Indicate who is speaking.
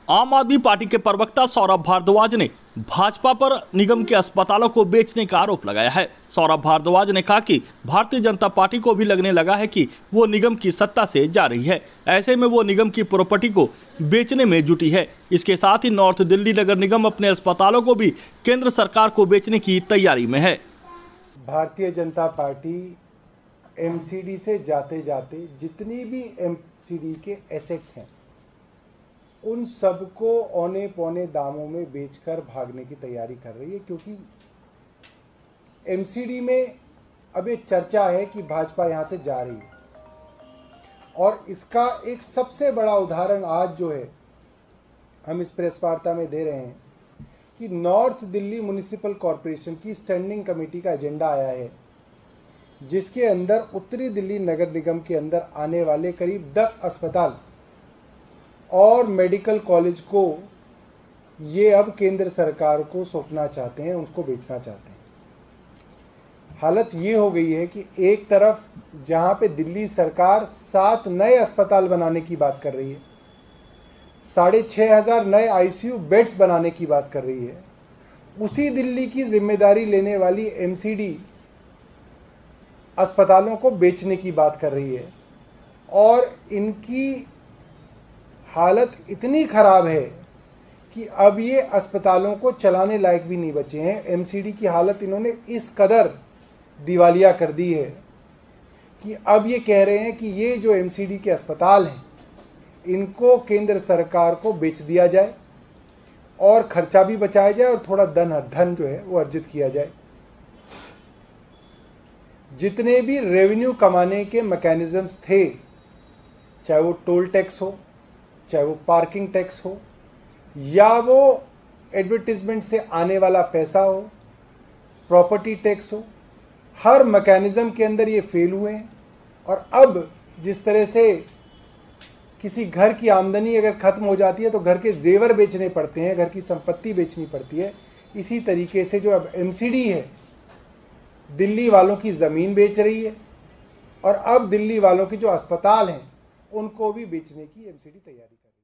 Speaker 1: आम आदमी पार्टी के प्रवक्ता सौरभ भारद्वाज ने भाजपा पर निगम के अस्पतालों को बेचने का आरोप लगाया है। सौरभ भारद्वाज ने कहा कि भारतीय जनता पार्टी को भी लगने लगा है कि वो निगम की सत्ता से जा रही है, ऐसे में वो निगम की प्रॉपर्टी को बेचने में जुटी है। इसके साथ ही नॉर्थ दिल्ली नगर निगम अपने अस्पतालों को भी केंद्र सरकार को बेचने की तैयारी में है।
Speaker 2: भारतीय जनता पार्टी एमसीडी से जाते जाते जितनी भी एमसीडी के एसेट्स हैं उन सबको औने पौने दामों में बेचकर भागने की तैयारी कर रही है, क्योंकि एमसीडी में अब एक चर्चा है कि भाजपा यहाँ से जा रही है। और इसका एक सबसे बड़ा उदाहरण आज जो है हम इस प्रेस वार्ता में दे रहे हैं कि नॉर्थ दिल्ली म्युनिसिपल कॉरपोरेशन की स्टैंडिंग कमेटी का एजेंडा आया है, जिसके अंदर उत्तरी दिल्ली नगर निगम के अंदर आने वाले करीब 10 अस्पताल और मेडिकल कॉलेज को ये अब केंद्र सरकार को सौंपना चाहते हैं, उसको बेचना चाहते हैं। हालत ये हो गई है कि एक तरफ जहाँ पे दिल्ली सरकार 7 नए अस्पताल बनाने की बात कर रही है, 6,500 नए आईसीयू बेड्स बनाने की बात कर रही है, उसी दिल्ली की जिम्मेदारी लेने वाली एमसीडी अस्पतालों को बेचने की बात कर रही है। और इनकी हालत इतनी ख़राब है कि अब ये अस्पतालों को चलाने लायक भी नहीं बचे हैं। एमसीडी की हालत इन्होंने इस कदर दिवालिया कर दी है कि अब ये कह रहे हैं कि ये जो एमसीडी के अस्पताल हैं इनको केंद्र सरकार को बेच दिया जाए और खर्चा भी बचाया जाए और थोड़ा धन जो है वो अर्जित किया जाए। जितने भी रेवेन्यू कमाने के मैकेनिज्म्स थे, चाहे वो टोल टैक्स हो, चाहे वो पार्किंग टैक्स हो, या वो एडवर्टीजमेंट से आने वाला पैसा हो, प्रॉपर्टी टैक्स हो, हर मैकेनिज्म के अंदर ये फेल हुए हैं। और अब जिस तरह से किसी घर की आमदनी अगर ख़त्म हो जाती है तो घर के जेवर बेचने पड़ते हैं, घर की संपत्ति बेचनी पड़ती है, इसी तरीके से जो अब एमसीडी है दिल्ली वालों की ज़मीन बेच रही है और अब दिल्ली वालों के जो अस्पताल हैं उनको भी बेचने की एमसीडी तैयारी कर रही है।